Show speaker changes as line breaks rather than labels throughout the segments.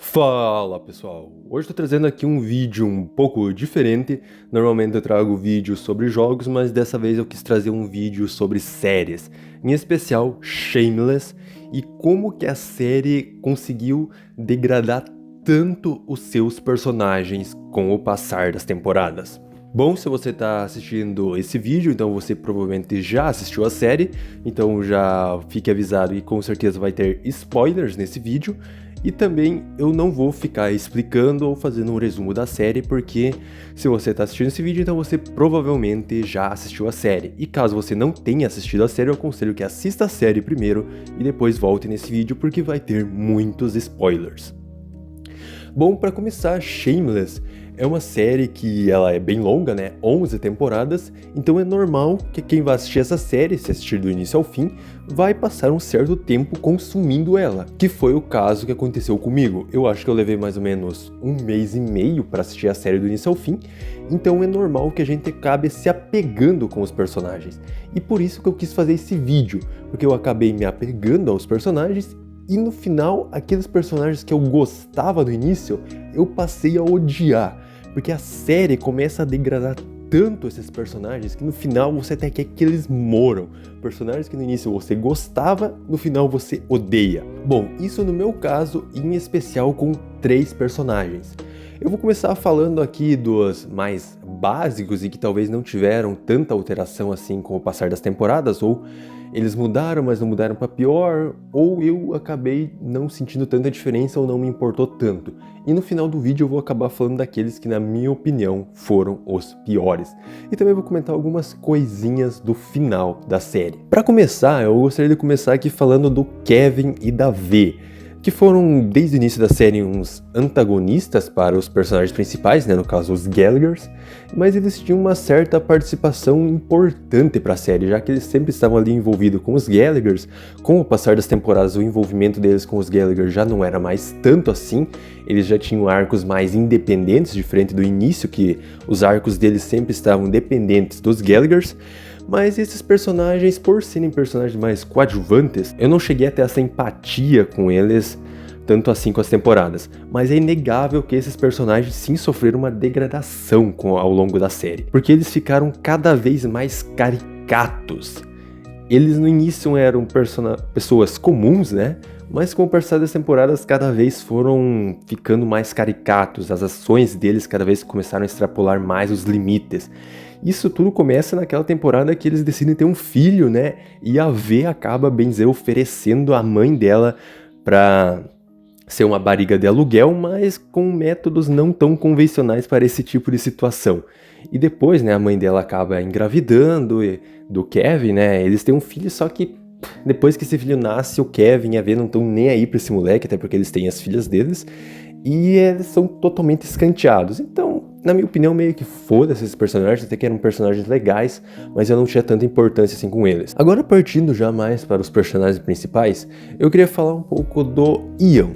Fala pessoal, hoje estou trazendo aqui um vídeo um pouco diferente. Normalmente eu trago vídeos sobre jogos, mas dessa vez eu quis trazer um vídeo sobre séries, em especial Shameless, e como que a série conseguiu degradar tanto os seus personagens com o passar das temporadas. Bom, se você está assistindo esse vídeo, então você provavelmente já assistiu a série, então já fique avisado e com certeza vai ter spoilers nesse vídeo. E também eu não vou ficar explicando ou fazendo um resumo da série, porque se você está assistindo esse vídeo, então você provavelmente já assistiu a série. E caso você não tenha assistido a série, eu aconselho que assista a série primeiro e depois volte nesse vídeo, porque vai ter muitos spoilers. Bom, para começar, Shameless é uma série que ela é bem longa, né? 11 temporadas, então é normal que quem vai assistir essa série, se assistir do início ao fim, vai passar um certo tempo consumindo ela, que foi o caso que aconteceu comigo. Eu acho que eu levei mais ou menos 1 mês e meio para assistir a série do início ao fim, então é normal que a gente acabe se apegando com os personagens. E por isso que eu quis fazer esse vídeo, porque eu acabei me apegando aos personagens. E no final, aqueles personagens que eu gostava no início, eu passei a odiar. Porque a série começa a degradar tanto esses personagens que no final você até quer que eles moram. Personagens que no início você gostava, no final você odeia. Bom, isso no meu caso, em especial com 3 personagens. Eu vou começar falando aqui dos mais básicos e que talvez não tiveram tanta alteração assim com o passar das temporadas, ou eles mudaram, mas não mudaram para pior, ou eu acabei não sentindo tanta diferença ou não me importou tanto. E no final do vídeo eu vou acabar falando daqueles que, na minha opinião, foram os piores. E também vou comentar algumas coisinhas do final da série. Para começar, eu gostaria de começar aqui falando do Kevin e da V, que foram, desde o início da série, uns antagonistas para os personagens principais, né, no caso os Gallaghers, mas eles tinham uma certa participação importante para a série, já que eles sempre estavam ali envolvidos com os Gallaghers. Com o passar das temporadas, o envolvimento deles com os Gallaghers já não era mais tanto assim, eles já tinham arcos mais independentes, diferente do início, que os arcos deles sempre estavam dependentes dos Gallaghers. Mas esses personagens, por serem personagens mais coadjuvantes, eu não cheguei a ter essa empatia com eles, tanto assim com as temporadas. Mas é inegável que esses personagens sim sofreram uma degradação ao longo da série, porque eles ficaram cada vez mais caricatos. Eles no início eram pessoas comuns, né? Mas com o passar das temporadas cada vez foram ficando mais caricatos, as ações deles cada vez começaram a extrapolar mais os limites. Isso tudo começa naquela temporada que eles decidem ter um filho, né? E a V acaba, bem dizer, oferecendo a mãe dela pra ser uma barriga de aluguel, mas com métodos não tão convencionais para esse tipo de situação. E depois, né, a mãe dela acaba engravidando do Kevin, né? Eles têm um filho, só que depois que esse filho nasce, o Kevin e a V não estão nem aí pra esse moleque, até porque eles têm as filhas deles, e eles são totalmente escanteados. Então, na minha opinião, meio que foda-se esses personagens, até que eram personagens legais, mas eu não tinha tanta importância assim com eles. Agora, partindo já mais para os personagens principais, eu queria falar um pouco do Ian.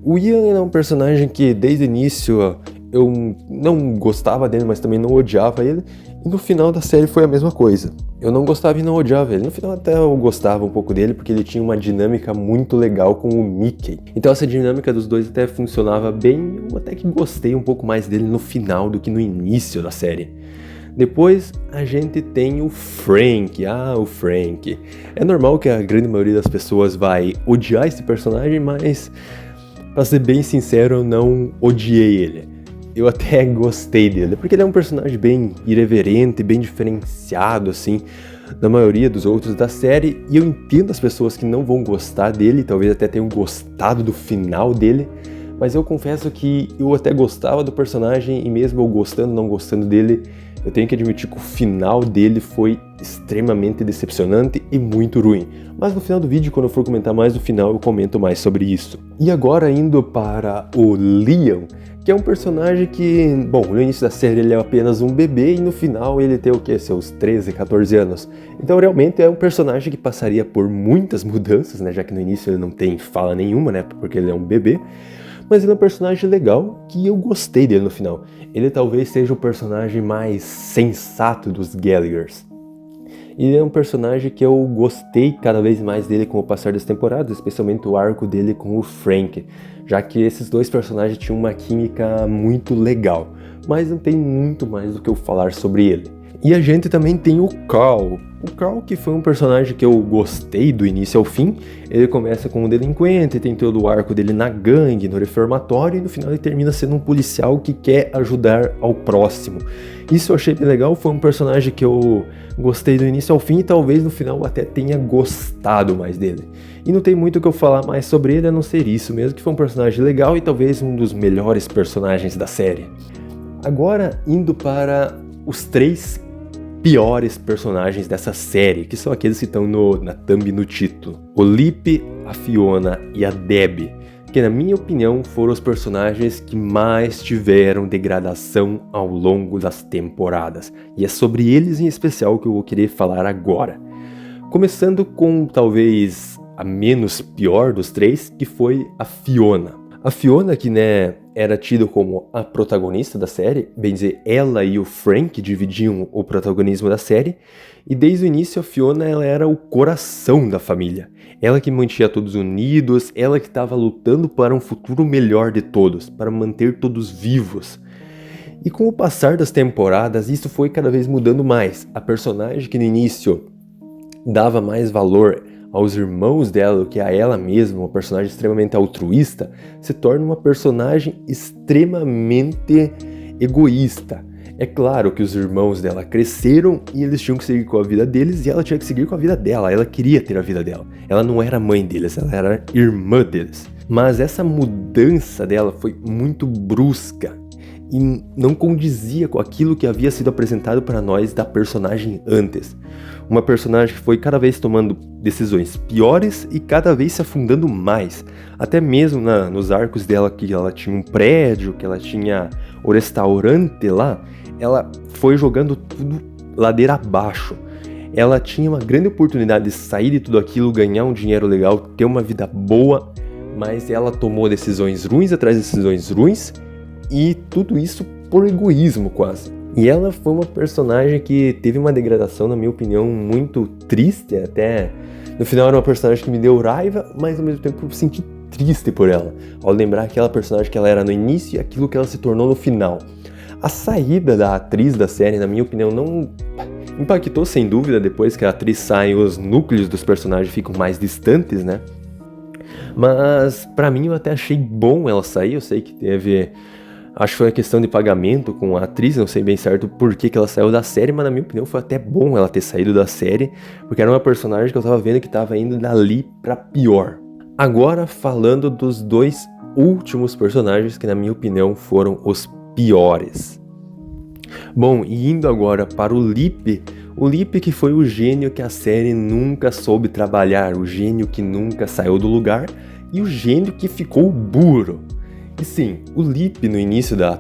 O Ian é um personagem que desde o início eu não gostava dele, mas também não odiava ele, e no final da série foi a mesma coisa. Eu não gostava e não odiava ele. No final até eu gostava um pouco dele, porque ele tinha uma dinâmica muito legal com o Mickey. Então essa dinâmica dos dois até funcionava bem, eu até que gostei um pouco mais dele no final do que no início da série. Depois a gente tem o Frank. O Frank. É normal que a grande maioria das pessoas vai odiar esse personagem, mas pra ser bem sincero, eu não odiei ele. Eu até gostei dele, porque ele é um personagem bem irreverente, bem diferenciado, assim, da maioria dos outros da série, e eu entendo as pessoas que não vão gostar dele, talvez até tenham gostado do final dele, mas eu confesso que eu até gostava do personagem, e mesmo eu gostando, não gostando dele, eu tenho que admitir que o final dele foi extremamente decepcionante e muito ruim. Mas no final do vídeo, quando eu for comentar mais do final, eu comento mais sobre isso. E agora indo para o Leon, que é um personagem que, bom, no início da série ele é apenas um bebê e no final ele tem o quê? Seus 13, 14 anos. Então realmente é um personagem que passaria por muitas mudanças, né? Já que no início ele não tem fala nenhuma, né? Porque ele é um bebê. Mas ele é um personagem legal que eu gostei dele no final. Ele talvez seja o personagem mais sensato dos Gallaghers. E é um personagem que eu gostei cada vez mais dele com o passar das temporadas, especialmente o arco dele com o Frank, já que esses dois personagens tinham uma química muito legal, mas não tem muito mais do que eu falar sobre ele. E a gente também tem o Cal. O Cal, que foi um personagem que eu gostei do início ao fim. Ele começa como um delinquente, tem todo o arco dele na gangue, no reformatório, e no final ele termina sendo um policial que quer ajudar ao próximo. Isso eu achei bem legal, foi um personagem que eu gostei do início ao fim e talvez no final até tenha gostado mais dele. E não tem muito o que eu falar mais sobre ele, a não ser isso mesmo, que foi um personagem legal e talvez um dos melhores personagens da série. Agora, indo para os 3 piores personagens dessa série, que são aqueles que estão na thumb no título. O Lip, a Fiona e a Debbie, que na minha opinião foram os personagens que mais tiveram degradação ao longo das temporadas. E é sobre eles em especial que eu vou querer falar agora. Começando com talvez a menos pior dos 3, que foi a Fiona. A Fiona, que era tida como a protagonista da série, bem dizer, ela e o Frank dividiam o protagonismo da série, e desde o início a Fiona ela era o coração da família. Ela que mantinha todos unidos, ela que estava lutando para um futuro melhor de todos, para manter todos vivos. E com o passar das temporadas, isso foi cada vez mudando mais. A personagem que no início dava mais valor aos irmãos dela do que a ela mesma, uma personagem extremamente altruísta, se torna uma personagem extremamente egoísta. É claro que os irmãos dela cresceram e eles tinham que seguir com a vida deles e ela tinha que seguir com a vida dela, ela queria ter a vida dela. Ela não era mãe deles, ela era irmã deles. Mas essa mudança dela foi muito brusca e não condizia com aquilo que havia sido apresentado para nós da personagem antes. Uma personagem que foi cada vez tomando decisões piores e cada vez se afundando mais. Até mesmo nos arcos dela, que ela tinha um prédio, que ela tinha o restaurante lá, ela foi jogando tudo ladeira abaixo. Ela tinha uma grande oportunidade de sair de tudo aquilo, ganhar um dinheiro legal, ter uma vida boa, mas ela tomou decisões ruins atrás de decisões ruins, e tudo isso por egoísmo quase. E ela foi uma personagem que teve uma degradação, na minha opinião, muito triste. Até no final era uma personagem que me deu raiva, mas ao mesmo tempo eu me senti triste por ela, ao lembrar aquela personagem que ela era no início e aquilo que ela se tornou no final. A saída da atriz da série, na minha opinião, não impactou sem dúvida. Depois que a atriz sai, os núcleos dos personagens ficam mais distantes, né? Mas pra mim eu até achei bom ela sair. Eu sei que teve... Acho que foi uma questão de pagamento com a atriz, não sei bem certo por que ela saiu da série, mas na minha opinião foi até bom ela ter saído da série, porque era uma personagem que eu tava vendo que tava indo dali pra pior. Agora falando dos 2 últimos personagens que na minha opinião foram os piores. Bom, e indo agora para o Lip que foi o gênio que a série nunca soube trabalhar, o gênio que nunca saiu do lugar e o gênio que ficou burro. E sim, o Lip no início da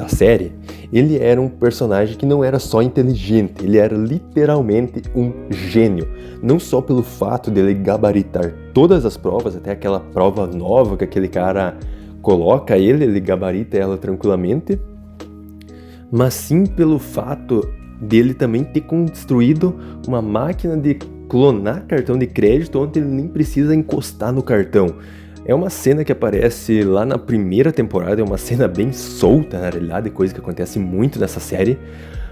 série, ele era um personagem que não era só inteligente, ele era literalmente um gênio. Não só pelo fato dele gabaritar todas as provas, até aquela prova nova que aquele cara coloca ele gabarita ela tranquilamente, mas sim pelo fato dele também ter construído uma máquina de clonar cartão de crédito onde ele nem precisa encostar no cartão. É uma cena que aparece lá na primeira temporada, é uma cena bem solta na realidade, coisa que acontece muito nessa série,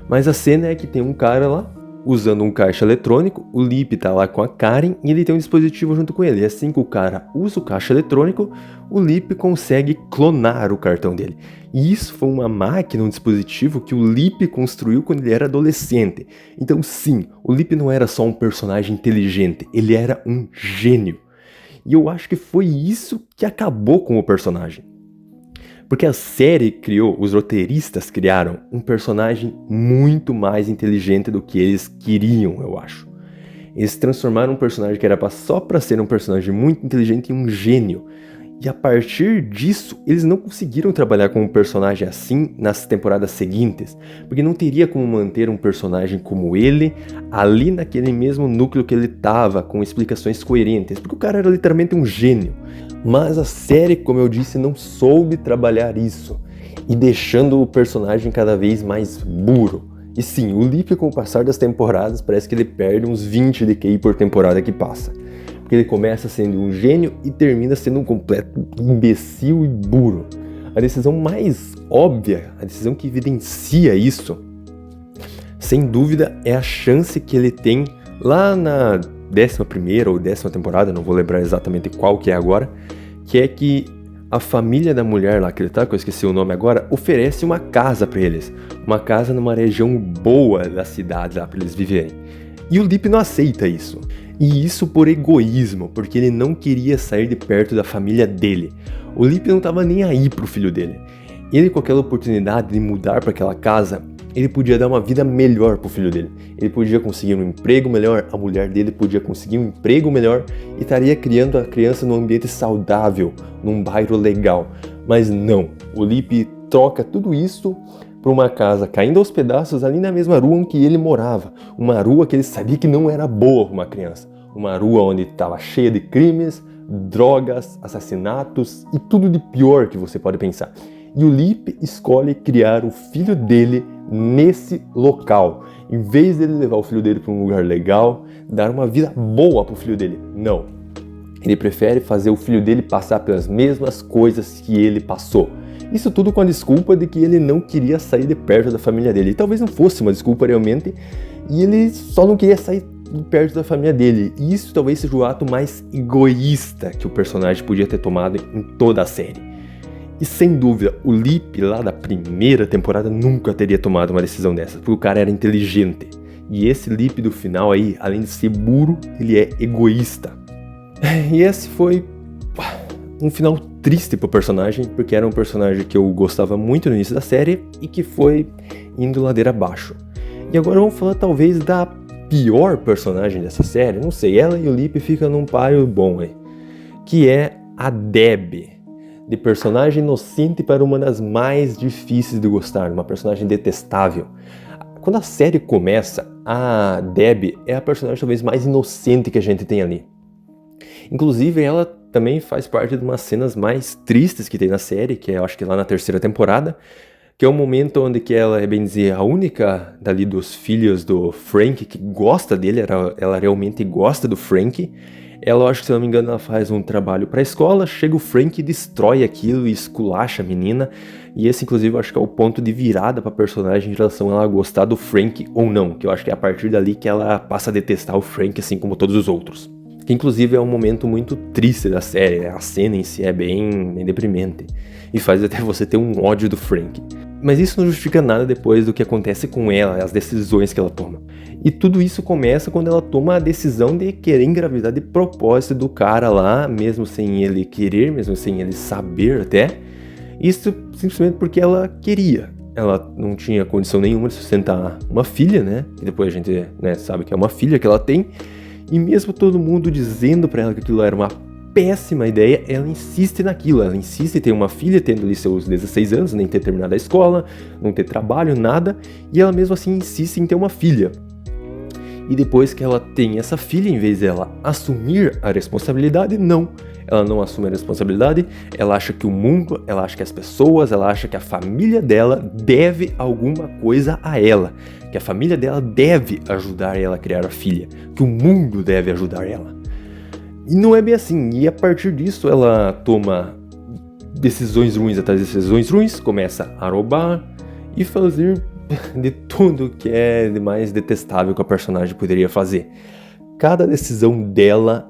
mas a cena é que tem um cara lá usando um caixa eletrônico, o Lip tá lá com a Karen e ele tem um dispositivo junto com ele, e assim que o cara usa o caixa eletrônico, o Lip consegue clonar o cartão dele. E isso foi uma máquina, um dispositivo que o Lip construiu quando ele era adolescente. Então sim, o Lip não era só um personagem inteligente, ele era um gênio. E eu acho que foi isso que acabou com o personagem. Porque a série criou, os roteiristas criaram um personagem muito mais inteligente do que eles queriam, eu acho. Eles transformaram um personagem que era só pra ser um personagem muito inteligente em um gênio. E a partir disso, eles não conseguiram trabalhar com um personagem assim nas temporadas seguintes, porque não teria como manter um personagem como ele ali naquele mesmo núcleo que ele tava, com explicações coerentes, porque o cara era literalmente um gênio. Mas a série, como eu disse, não soube trabalhar isso, e deixando o personagem cada vez mais burro. E sim, o Lip, com o passar das temporadas, parece que ele perde uns 20 de QI por temporada que passa. Porque ele começa sendo um gênio e termina sendo um completo imbecil e burro. A decisão mais óbvia, a decisão que evidencia isso, sem dúvida, é a chance que ele tem lá na 11ª ou 10ª temporada, não vou lembrar exatamente qual que é agora, que é que a família da mulher lá que ele tá, que eu esqueci o nome agora, oferece uma casa pra eles. Uma casa numa região boa da cidade lá pra eles viverem. E o Lip não aceita isso. E isso por egoísmo, porque ele não queria sair de perto da família dele. O Lip não tava nem aí pro filho dele. Ele, com aquela oportunidade de mudar pra aquela casa, ele podia dar uma vida melhor pro filho dele. Ele podia conseguir um emprego melhor, a mulher dele podia conseguir um emprego melhor e estaria criando a criança num ambiente saudável, num bairro legal. Mas não, o Lip troca tudo isso por uma casa caindo aos pedaços ali na mesma rua em que ele morava. Uma rua que ele sabia que não era boa para uma criança. Uma rua onde estava cheia de crimes, drogas, assassinatos e tudo de pior que você pode pensar. E o Lip escolhe criar o filho dele nesse local. Em vez dele levar o filho dele para um lugar legal, dar uma vida boa para o filho dele. Não. Ele prefere fazer o filho dele passar pelas mesmas coisas que ele passou. Isso tudo com a desculpa de que ele não queria sair de perto da família dele. E talvez não fosse uma desculpa realmente, e ele só não queria sair de perto da família dele. E isso talvez seja o ato mais egoísta que o personagem podia ter tomado em toda a série. E sem dúvida, o Lip lá da primeira temporada nunca teria tomado uma decisão dessa, porque o cara era inteligente. E esse Lip do final aí, além de ser burro, ele é egoísta. E esse foi um final triste pro personagem, porque era um personagem que eu gostava muito no início da série e que foi indo ladeira abaixo. E agora vamos falar talvez da pior personagem dessa série, não sei, ela e o Lip ficam num páreo bom aí, que é a Deb. De personagem inocente para uma das mais difíceis de gostar, uma personagem detestável. Quando a série começa, a Deb é a personagem talvez mais inocente que a gente tem ali. Inclusive, ela também faz parte de umas cenas mais tristes que tem na série, que é, eu acho que lá na 3ª temporada, que é o momento onde que ela é, bem dizer, a única dali dos filhos do Frank que gosta dele, ela realmente gosta do Frank. Ela, acho que se não me engano, ela faz um trabalho pra escola, chega o Frank e destrói aquilo e esculacha a menina. E esse, inclusive, eu acho que é o ponto de virada pra personagem em relação a ela gostar do Frank ou não. Que eu acho que é a partir dali que ela passa a detestar o Frank, assim como todos os outros. Que, inclusive, é um momento muito triste da série, né? A cena em si é bem deprimente. E faz até você ter um ódio do Frank. Mas isso não justifica nada depois do que acontece com ela, as decisões que ela toma. E tudo isso começa quando ela toma a decisão de querer engravidar de propósito do cara lá, mesmo sem ele querer, mesmo sem ele saber até. Isso simplesmente porque ela queria. Ela não tinha condição nenhuma de sustentar uma filha, né? E depois a gente, sabe que é uma filha que ela tem. E mesmo todo mundo dizendo pra ela que aquilo era uma péssima ideia, ela insiste naquilo. Ela insiste em ter uma filha, tendo ali seus 16 anos, nem ter terminado a escola, não ter trabalho, nada. E ela mesmo assim insiste em ter uma filha. E depois que ela tem essa filha, em vez dela assumir a responsabilidade, não. Ela não assume a responsabilidade, ela acha que o mundo, ela acha que as pessoas, ela acha que a família dela deve alguma coisa a ela. Que a família dela deve ajudar ela a criar a filha. Que o mundo deve ajudar ela. E não é bem assim. E a partir disso ela toma decisões ruins atrás de decisões ruins, começa a roubar e fazer de tudo que é de mais detestável que a personagem poderia fazer. Cada decisão dela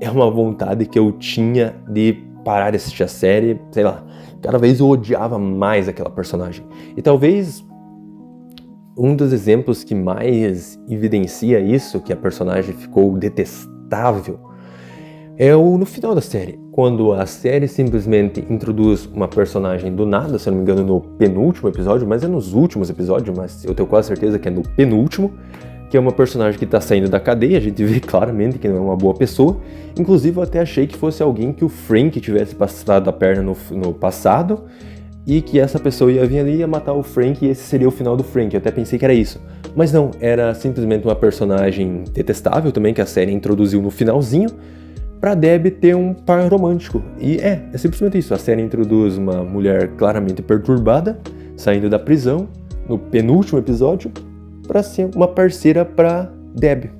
é uma vontade que eu tinha de parar de assistir a série, sei lá, cada vez eu odiava mais aquela personagem. E talvez um dos exemplos que mais evidencia isso, que a personagem ficou detestável, é no final da série, quando a série simplesmente introduz uma personagem do nada, se eu não me engano no penúltimo episódio, mas é nos últimos episódios, mas eu tenho quase certeza que é no penúltimo, que é uma personagem que está saindo da cadeia, a gente vê claramente que não é uma boa pessoa. Inclusive eu até achei que fosse alguém que o Frank tivesse passado a perna no passado, e que essa pessoa ia vir ali e ia matar o Frank e esse seria o final do Frank. Eu até pensei que era isso. Mas não, era simplesmente uma personagem detestável também, que a série introduziu no finalzinho, pra Deb ter um par romântico. E é simplesmente isso. A série introduz uma mulher claramente perturbada, saindo da prisão, no penúltimo episódio, para ser uma parceira para Deb.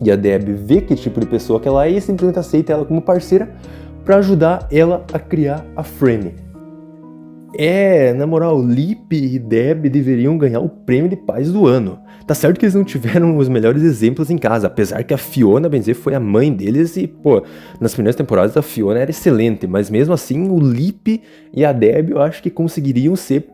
E a Deb vê que tipo de pessoa que ela é e simplesmente aceita ela como parceira para ajudar ela a criar a Franny. Na moral, Lip e Deb deveriam ganhar o prêmio de pais do ano. Tá certo que eles não tiveram os melhores exemplos em casa, apesar que a Fiona, bem dizer, foi a mãe deles e, nas primeiras temporadas a Fiona era excelente, mas mesmo assim o Lip e a Deb eu acho que conseguiriam ser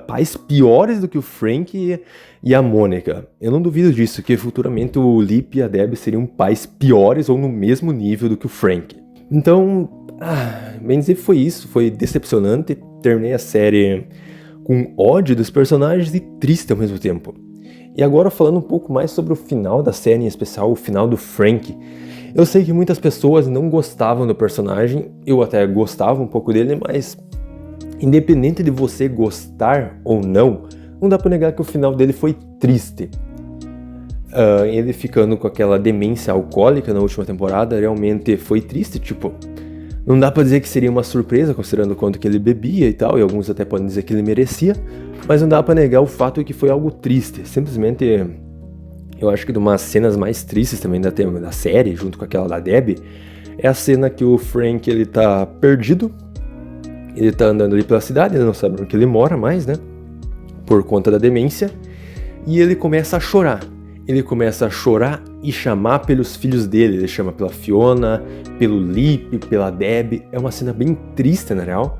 pais piores do que o Frank e a Mônica. Eu não duvido disso, que futuramente o Lip e a Deb seriam pais piores ou no mesmo nível do que o Frank. Então, bem dizer, foi isso, foi decepcionante. Terminei a série com ódio dos personagens e triste ao mesmo tempo. E agora falando um pouco mais sobre o final da série, em especial o final do Frank. Eu sei que muitas pessoas não gostavam do personagem, eu até gostava um pouco dele, mas independente de você gostar ou não dá pra negar que o final dele foi triste. Ele ficando com aquela demência alcoólica na última temporada realmente foi triste, não dá pra dizer que seria uma surpresa, considerando o quanto que ele bebia e tal, e alguns até podem dizer que ele merecia, mas não dá pra negar o fato de que foi algo triste. Simplesmente, eu acho que de umas cenas mais tristes também da série, junto com aquela da Deb, é a cena que o Frank, ele tá perdido, ele tá andando ali pela cidade, ele não sabe onde ele mora mais, né, por conta da demência, e ele começa a chorar. Ele começa a chorar e chamar pelos filhos dele. Ele chama pela Fiona, pelo Lip, pela Deb. É uma cena bem triste, na real.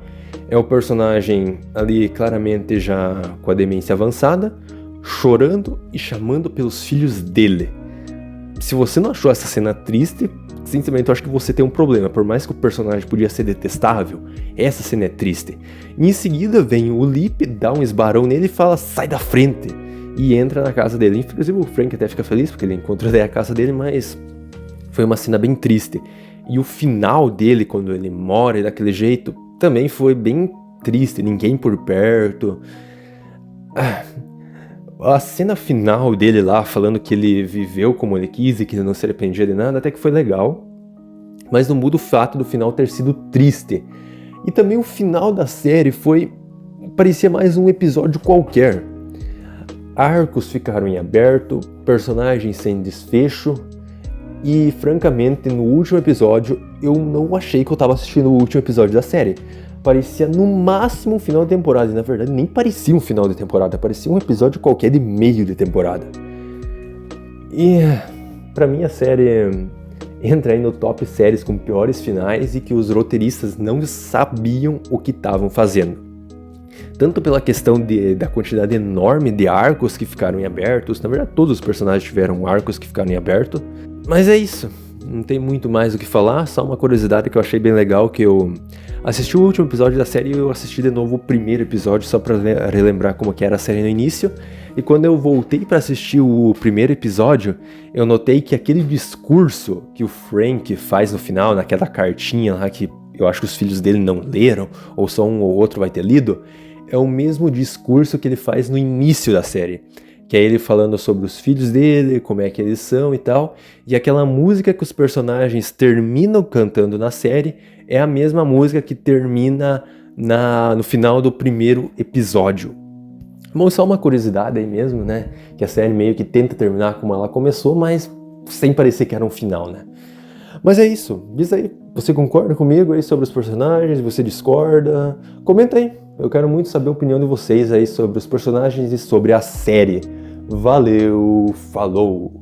É o personagem ali claramente já com a demência avançada, chorando e chamando pelos filhos dele. Se você não achou essa cena triste, sinceramente eu acho que você tem um problema. Por mais que o personagem podia ser detestável, essa cena é triste. E em seguida vem o Lip, dá um esbarão nele e fala, sai da frente. E entra na casa dele. Inclusive o Frank até fica feliz porque ele encontra daí a casa dele, mas foi uma cena bem triste. E o final dele, quando ele morre daquele jeito, também foi bem triste, ninguém por perto. A cena final dele lá, falando que ele viveu como ele quis e que ele não se arrependia de nada, até que foi legal. Mas não muda o fato do final ter sido triste. E também o final da série parecia mais um episódio qualquer. Arcos ficaram em aberto, personagens sem desfecho, e francamente no último episódio eu não achei que eu tava assistindo o último episódio da série. Parecia no máximo um final de temporada, e na verdade nem parecia um final de temporada, parecia um episódio qualquer de meio de temporada. E pra mim a série entra aí no top séries com piores finais e que os roteiristas não sabiam o que estavam fazendo. Tanto pela questão da quantidade enorme de arcos que ficaram em abertos, na verdade todos os personagens tiveram arcos que ficaram em aberto, mas é isso, não tem muito mais o que falar, só uma curiosidade que eu achei bem legal, que eu assisti o último episódio da série e eu assisti de novo o primeiro episódio só pra relembrar como que era a série no início, e quando eu voltei pra assistir o primeiro episódio, eu notei que aquele discurso que o Frank faz no final, naquela cartinha lá que eu acho que os filhos dele não leram, ou só um ou outro vai ter lido, é o mesmo discurso que ele faz no início da série, que é ele falando sobre os filhos dele, como é que eles são e tal, e aquela música que os personagens terminam cantando na série é a mesma música que termina no final do primeiro episódio. Bom, só uma curiosidade aí mesmo, né, que a série meio que tenta terminar como ela começou, mas sem parecer que era um final, né. Mas é isso, diz aí, você concorda comigo aí sobre os personagens, você discorda? Comenta aí. Eu quero muito saber a opinião de vocês aí sobre os personagens e sobre a série. Valeu, falou!